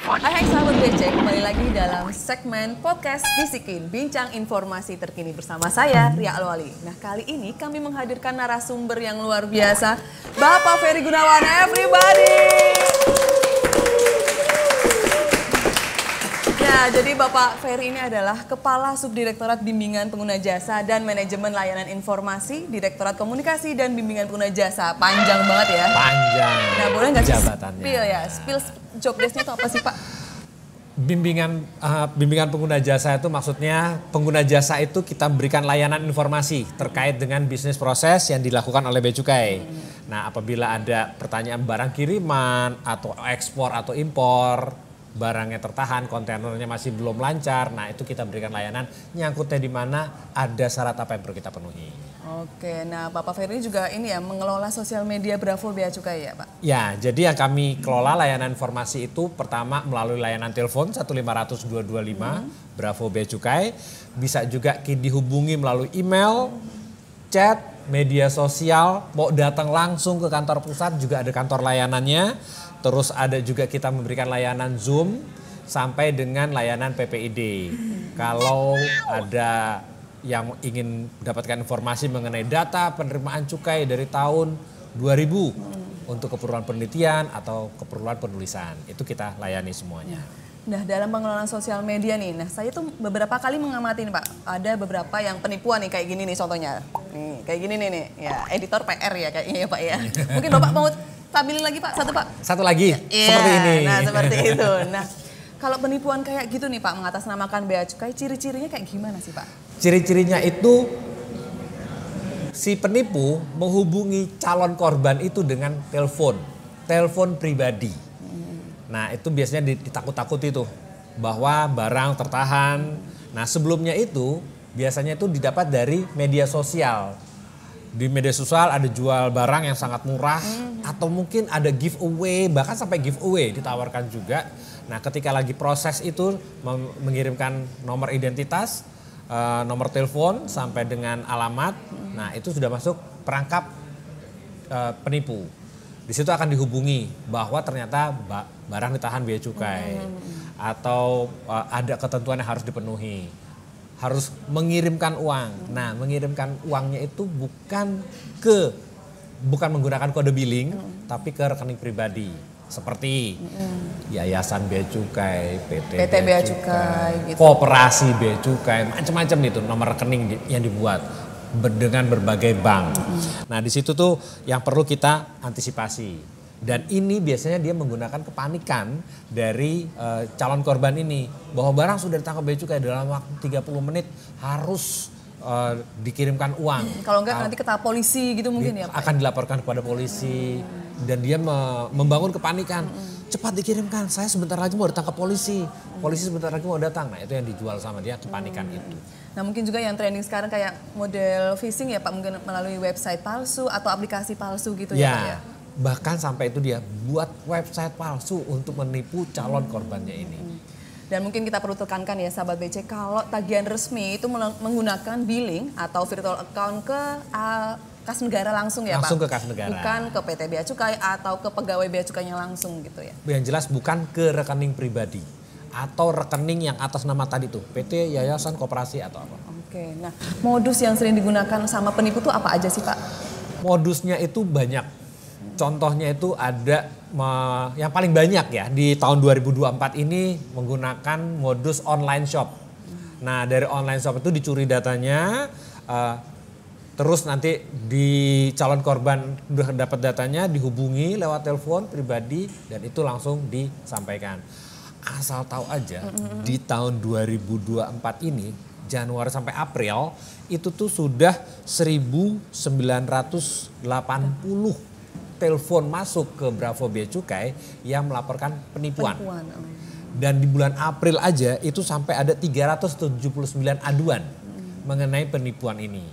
Hai sahabat BC, kembali lagi dalam segmen podcast Bisikin, bincang informasi terkini bersama saya, Ria Alwali. Nah, kali ini kami menghadirkan narasumber yang luar biasa, Bapak Ferry Gunawan, everybody! Nah, jadi Bapak Ferry ini adalah Kepala Subdirektorat Bimbingan Pengguna Jasa dan Manajemen Layanan Informasi, Direktorat Komunikasi dan Bimbingan Pengguna Jasa. Panjang banget ya? Panjang. Nah, boleh nggak sih jabatannya? Spill job desk-nya itu apa sih Pak? Bimbingan pengguna jasa itu maksudnya pengguna jasa itu kita berikan layanan informasi terkait dengan bisnis proses yang dilakukan oleh Bea Cukai. Nah, apabila ada pertanyaan barang kiriman atau ekspor atau impor, barangnya tertahan, kontainernya masih belum lancar, nah itu kita berikan layanan nyangkutnya di mana, ada syarat apa yang perlu kita penuhi. Oke, nah Bapak Ferry juga ini ya mengelola sosial media Bravo Bea Cukai ya Pak? Ya, jadi yang kami kelola layanan informasi itu pertama melalui layanan telepon 1500225 Bravo Bea Cukai. Bisa juga dihubungi melalui email, chat, media sosial, mau datang langsung ke kantor pusat juga ada kantor layanannya. Terus ada juga kita memberikan layanan Zoom sampai dengan layanan PPID. Kalau ada yang ingin mendapatkan informasi mengenai data penerimaan cukai dari tahun 2000 untuk keperluan penelitian atau keperluan penulisan, itu kita layani semuanya. Nah, dalam pengelolaan sosial media nih, nah saya tuh beberapa kali mengamati nih Pak, ada beberapa yang penipuan nih kayak gini nih contohnya. Nih, kayak gini nih, ya editor PR ya kayaknya ya Pak ya. Mungkin Bapak mau tampilin lagi Pak, satu Pak. Satu lagi, ya, seperti ini. Nah, seperti itu. Nah, kalau penipuan kayak gitu nih Pak, mengatasnamakan Bea Cukai, ciri-cirinya kayak gimana sih Pak? Ciri-cirinya itu si penipu menghubungi calon korban itu dengan telepon pribadi. Nah itu biasanya ditakut-takuti tuh bahwa barang tertahan. Nah sebelumnya itu biasanya itu didapat dari media sosial. Di media sosial ada jual barang yang sangat murah atau mungkin ada giveaway, bahkan sampai giveaway ditawarkan juga. Nah ketika lagi proses itu mengirimkan nomor identitas, nomor telepon sampai dengan alamat, nah itu sudah masuk perangkap penipu. Di situ akan dihubungi bahwa ternyata barang ditahan Bea Cukai atau ada ketentuan yang harus dipenuhi, harus mengirimkan uang. Nah, mengirimkan uangnya itu bukan menggunakan kode billing, tapi ke rekening pribadi. Seperti Yayasan Bea Cukai, PT Bea Cukai, gitu. Koperasi Bea Cukai, macam-macam itu nomor rekening yang dibuat dengan berbagai bank. Nah di situ tuh yang perlu kita antisipasi. Dan ini biasanya dia menggunakan kepanikan dari calon korban ini. Bahwa barang sudah ditangkap Bea Cukai dalam waktu 30 menit harus dikirimkan uang. Kalau enggak nanti ke tahap polisi gitu mungkin ya Pak? Akan dilaporkan kepada polisi. Dan dia membangun kepanikan. Cepat dikirimkan, saya sebentar lagi mau ditangkap polisi. Polisi sebentar lagi mau datang. Nah itu yang dijual sama dia, kepanikan itu. Nah mungkin juga yang trending sekarang kayak model phishing ya Pak, mungkin melalui website palsu atau aplikasi palsu gitu ya Pak ya? Bahkan sampai itu dia buat website palsu untuk menipu calon korbannya ini. Dan mungkin kita perlu tekankan ya sahabat BC, kalau tagihan resmi itu menggunakan billing atau virtual account ke kas negara langsung ya Pak? Langsung ke kas negara. Bukan ke PT Bea Cukai atau ke pegawai Bea Cukainya langsung gitu ya? Yang jelas bukan ke rekening pribadi atau rekening yang atas nama tadi tuh, PT, Yayasan, Koperasi atau apa. Oke, nah modus yang sering digunakan sama penipu tuh apa aja sih Pak? Modusnya itu banyak. Contohnya itu ada yang paling banyak ya di tahun 2024 ini menggunakan modus online shop. Nah dari online shop itu dicuri datanya, terus nanti di calon korban udah dapat datanya dihubungi lewat telepon pribadi dan itu langsung disampaikan. Asal tahu aja di tahun 2024 ini Januari sampai April itu tuh sudah 1980 telepon masuk ke Bravo Bea Cukai yang melaporkan penipuan. Dan di bulan April aja itu sampai ada 379 aduan mengenai penipuan ini.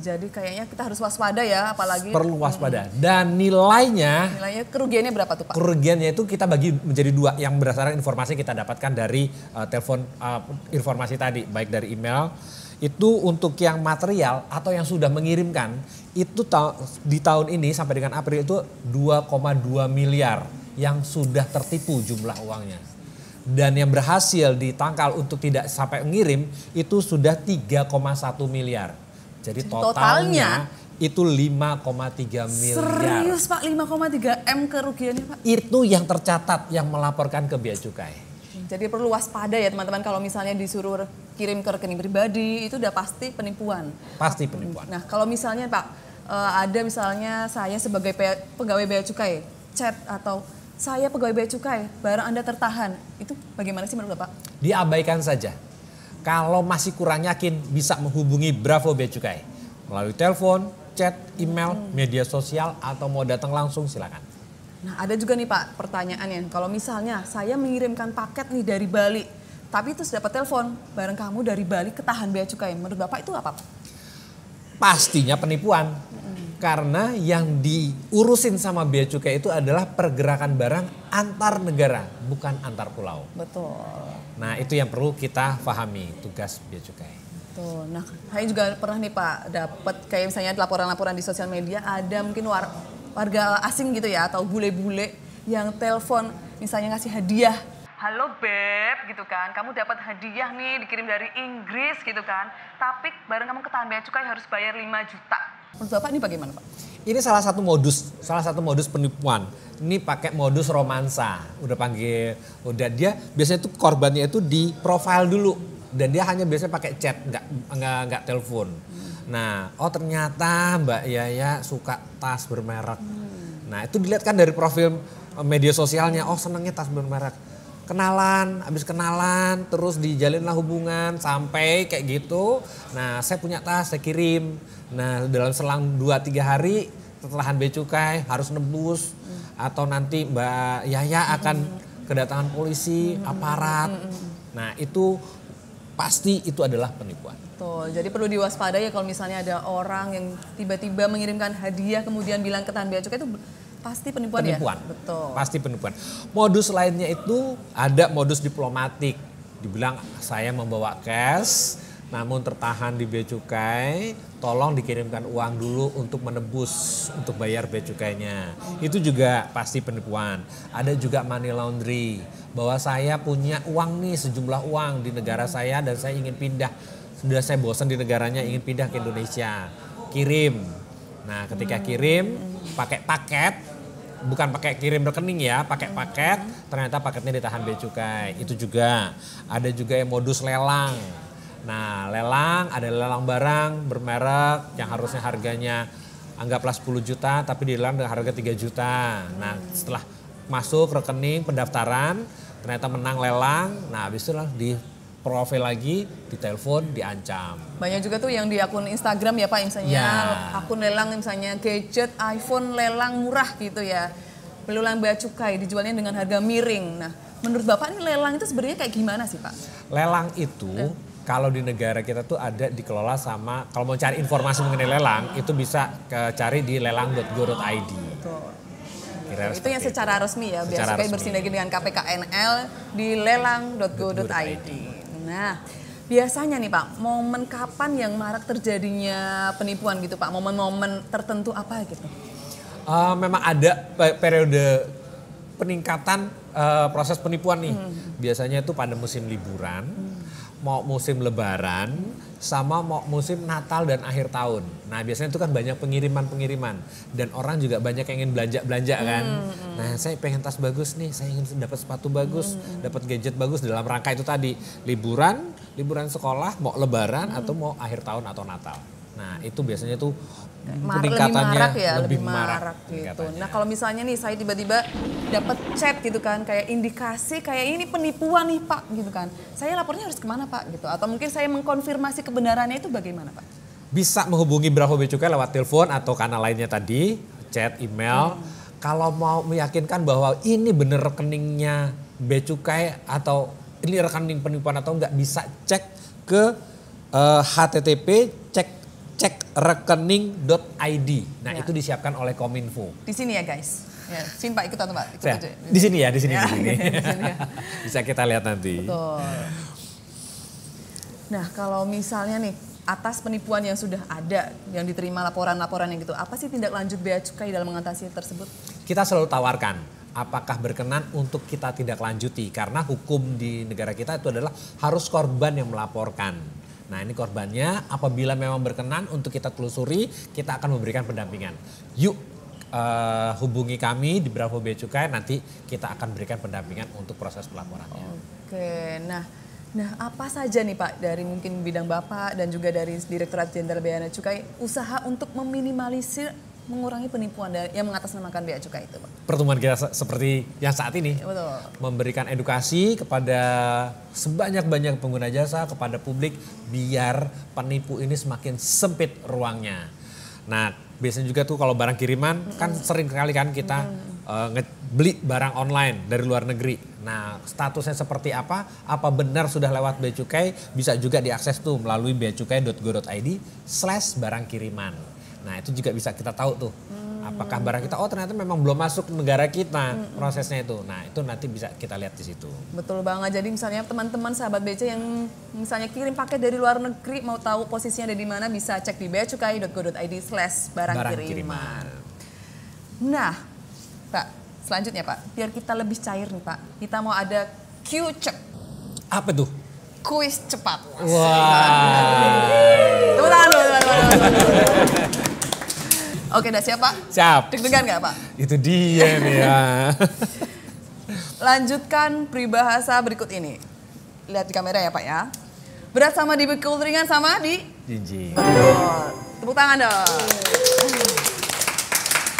Jadi kayaknya kita harus waspada ya, apalagi perlu waspada. Dan nilainya kerugiannya berapa tuh Pak? Kerugiannya itu kita bagi menjadi dua, yang berdasarkan informasi kita dapatkan dari telepon informasi tadi, baik dari email. Itu untuk yang material atau yang sudah mengirimkan itu di tahun ini sampai dengan April itu 2,2 miliar yang sudah tertipu jumlah uangnya. Dan yang berhasil ditangkal untuk tidak sampai ngirim itu sudah 3,1 miliar. Jadi totalnya itu 5,3 miliar. Serius Pak, 5,3 M kerugiannya Pak? Itu yang tercatat yang melaporkan ke Bea Cukai. Jadi perlu waspada ya teman-teman kalau misalnya disuruh kirim ke rekening pribadi itu udah pasti penipuan. Pasti penipuan. Nah kalau misalnya Pak, ada misalnya saya sebagai pegawai Bea Cukai, chat atau saya pegawai Bea Cukai, barang Anda tertahan, itu bagaimana sih menurut Bapak? Diabaikan saja. Kalau masih kurang yakin bisa menghubungi Bravo Bea Cukai. Melalui telepon, chat, email, media sosial atau mau datang langsung silakan. Nah ada juga nih Pak pertanyaannya, kalau misalnya saya mengirimkan paket nih dari Bali, tapi terus dapat telepon, barang kamu dari Bali ketahan Bea Cukai, menurut Bapak itu apa Pak? Pastinya penipuan. Karena yang diurusin sama Bea Cukai itu adalah pergerakan barang antar negara, bukan antar pulau. Betul. Nah itu yang perlu kita pahami, tugas Bea Cukai. Tuh, nah saya juga pernah nih Pak dapat kayak misalnya laporan-laporan di sosial media ada mungkin warga asing gitu ya atau bule-bule yang telepon misalnya ngasih hadiah. Halo Beb gitu kan, kamu dapat hadiah nih dikirim dari Inggris gitu kan. Tapi barang kamu ketahan Bea Cukai harus bayar 5 juta. Menurut Bapak ini bagaimana Pak? Ini salah satu modus penipuan. Ini pakai modus romansa. Udah dia biasanya tuh korbannya itu di profile dulu. Dan dia hanya biasanya pakai chat, nggak telepon. Nah, oh ternyata Mbak Yaya suka tas bermerek. Nah, itu dilihat kan dari profil media sosialnya. Oh, senangnya tas bermerek. Habis kenalan, terus dijalinlah hubungan sampai kayak gitu. Nah, saya punya tas, saya kirim. Nah, dalam selang 2-3 hari setelah Bea Cukai harus nebus. Atau nanti Mbak Yaya akan kedatangan polisi, aparat. Nah, itu pasti itu adalah penipuan. Betul, jadi perlu diwaspadai ya kalau misalnya ada orang yang tiba-tiba mengirimkan hadiah kemudian bilang ketahan Bea Cukai itu pasti penipuan ya? Betul. Pasti penipuan. Modus lainnya itu ada modus diplomatik. Dibilang saya membawa cash namun tertahan di Bea Cukai, tolong dikirimkan uang dulu untuk menebus, untuk bayar Bea Cukainya. Itu juga pasti penipuan. Ada juga money laundry. Bahwa saya punya uang nih, sejumlah uang di negara saya dan saya ingin pindah. Sudah saya bosan di negaranya, ingin pindah ke Indonesia. Kirim. Nah ketika kirim pakai paket, bukan pakai kirim rekening ya, pakai paket, ternyata paketnya ditahan Bea Cukai. Itu juga. Ada juga yang modus lelang. Nah lelang, ada lelang barang bermerek yang harusnya harganya anggaplah 10 juta tapi dilelang dengan harga 3 juta. Nah setelah masuk rekening pendaftaran, ternyata menang lelang, nah habis itu lah di profil lagi, ditelepon, diancam. Banyak juga tuh yang di akun Instagram ya Pak, misalnya akun lelang misalnya gadget, iPhone lelang murah gitu ya. Lelang Bea Cukai dijualnya dengan harga miring. Nah menurut Bapak ini lelang itu sebenarnya kayak gimana sih Pak? Lelang itu kalau di negara kita tuh ada dikelola sama, kalau mau cari informasi mengenai lelang itu bisa cari di lelang.go.id. Itu yang secara resmi ya, Bea Cukai bersinergi dengan KPKNL di lelang.go.id. Nah, biasanya nih Pak, momen kapan yang marak terjadinya penipuan gitu Pak? Momen-momen tertentu apa gitu? Memang ada periode peningkatan proses penipuan nih. Biasanya itu pada musim liburan, mau musim lebaran, sama mau musim Natal dan akhir tahun. Nah biasanya itu kan banyak pengiriman dan orang juga banyak yang ingin belanja kan. Nah saya pengen tas bagus nih, saya ingin dapat sepatu bagus, dapat gadget bagus dalam rangka itu tadi liburan sekolah, mau lebaran atau mau akhir tahun atau Natal. Nah itu biasanya tuh peningkatannya lebih marak gitu. Nah kalau misalnya nih saya tiba-tiba dapat chat gitu kan, kayak indikasi kayak ini penipuan nih Pak gitu kan. Saya lapornya harus kemana Pak gitu? Atau mungkin saya mengkonfirmasi kebenarannya itu bagaimana Pak? Bisa menghubungi Bravo Bea Cukai lewat telepon atau kanal lainnya tadi, chat, email. Kalau mau meyakinkan bahwa ini bener rekeningnya Bea Cukai atau ini rekening penipuan atau enggak, bisa cek ke http cek rekening.id. Nah, itu disiapkan oleh Kominfo. Di sini ya, guys. Ya, sini Pak ikut atau Mbak? Ikut aja. Di sini ya. Bisa kita lihat nanti. Betul. Nah, kalau misalnya nih atas penipuan yang sudah ada, yang diterima laporan-laporan yang gitu, apa sih tindak lanjut Bea Cukai dalam mengatasi tersebut? Kita selalu tawarkan apakah berkenan untuk kita tidak lanjuti. Karena hukum di negara kita itu adalah harus korban yang melaporkan. Nah ini korbannya, apabila memang berkenan untuk kita telusuri, kita akan memberikan pendampingan. Yuk hubungi kami di Bravo Bea Cukai, nanti kita akan berikan pendampingan untuk proses pelaporannya. Oke, nah apa saja nih Pak dari mungkin bidang Bapak dan juga dari Direktorat Jenderal Bea dan Cukai usaha untuk meminimalisir mengurangi penipuan yang mengatasnamakan bea cukai itu Pak? Pertemuan kita seperti yang saat ini, betul. Memberikan edukasi kepada sebanyak-banyak pengguna jasa, kepada publik biar penipu ini semakin sempit ruangnya. Nah biasanya juga tuh kalau barang kiriman kan sering kali kan kita beli barang online dari luar negeri. Nah statusnya seperti apa benar sudah lewat bea cukai, bisa juga diakses tuh melalui beacukai.go.id/barang kiriman. Nah itu juga bisa kita tahu tuh apakah barang kita ternyata memang belum masuk negara kita prosesnya itu. Nah itu nanti bisa kita lihat di situ. Betul banget. Jadi misalnya teman-teman sahabat BC yang misalnya kirim paket dari luar negeri mau tahu posisinya ada di mana bisa cek di beacukai.go.id/barang kiriman. Nah Pak, selanjutnya Pak, biar kita lebih cair nih Pak, kita mau ada Q-Cek. Apa tuh? Kuis cepat. Wah. Tepuk tangan dulu teman-teman. Oke, udah siap Pak? Siap. Deg-degan gak Pak? Itu dia nih ya. Lanjutkan peribahasa berikut ini. Lihat di kamera ya Pak ya. Berat sama dipikul, ringan sama di Jinjing. betul. Tepuk tangan dong.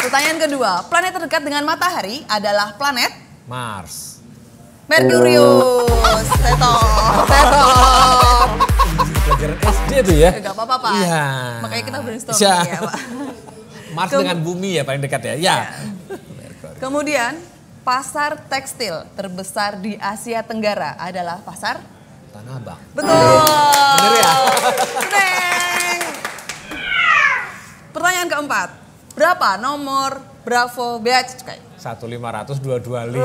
Pertanyaan kedua, planet terdekat dengan matahari adalah planet Mars. Merkurius. Tetop. Pelajaran SD tuh ya? Gak apa-apa Pak. Iya. Makanya kita brainstorming ya Pak. Mars dengan bumi ya paling dekat ya? Ya. Kemudian, pasar tekstil terbesar di Asia Tenggara adalah pasar Tanah Abang. betul. Bener ya? Deng. Pertanyaan keempat, berapa nomor Bravo Bea Cukai? 1.500 225.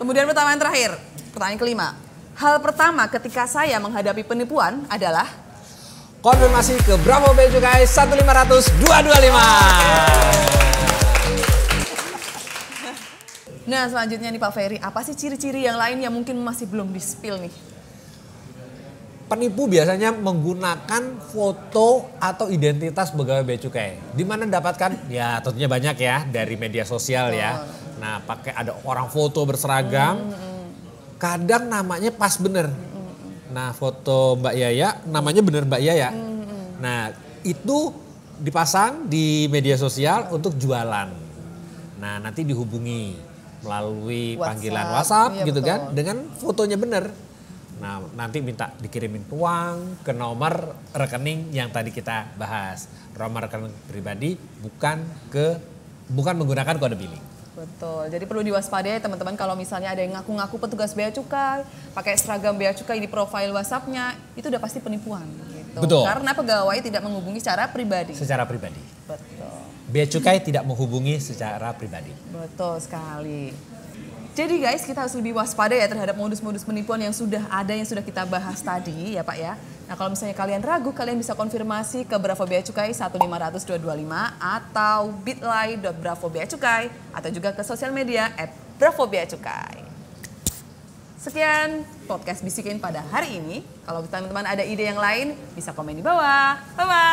Kemudian pertanyaan terakhir, pertanyaan kelima. Hal pertama ketika saya menghadapi penipuan adalah Konfirmasi ke Bravo Bea Cukai 1.500 225. Nah selanjutnya nih Pak Ferry, apa sih ciri-ciri yang lain yang mungkin masih belum di-spill nih? Penipu biasanya menggunakan foto atau identitas pegawai bea cukai. Di mana dapatkan? Ya tentunya banyak ya dari media sosial ya. Nah pakai ada orang foto berseragam, kadang namanya pas bener. Nah foto Mbak Yaya namanya bener Mbak Yaya. Nah itu dipasang di media sosial untuk jualan. Nah nanti dihubungi melalui panggilan WhatsApp iya, gitu betul. kan dengan fotonya bener. Nah nanti minta dikirimin uang ke nomor rekening yang tadi kita bahas. Nomor rekening pribadi bukan menggunakan kode billing. Betul, jadi perlu diwaspadai teman-teman kalau misalnya ada yang ngaku-ngaku petugas bea cukai, pakai seragam bea cukai di profil WhatsApp-nya, itu udah pasti penipuan gitu. Betul. Karena pegawai tidak menghubungi secara pribadi. Secara pribadi. Betul. Bea cukai tidak menghubungi secara pribadi. Betul sekali. Jadi guys, kita harus lebih waspada ya terhadap modus-modus penipuan yang sudah ada, yang sudah kita bahas tadi ya Pak ya. Nah kalau misalnya kalian ragu, kalian bisa konfirmasi ke Bravo Bea Cukai 1.500 225 atau bit.ly.bravobeacukai atau juga ke sosial media @bravobeacukai. Sekian podcast Bisikin pada hari ini. Kalau teman-teman ada ide yang lain, bisa komen di bawah. Bye-bye.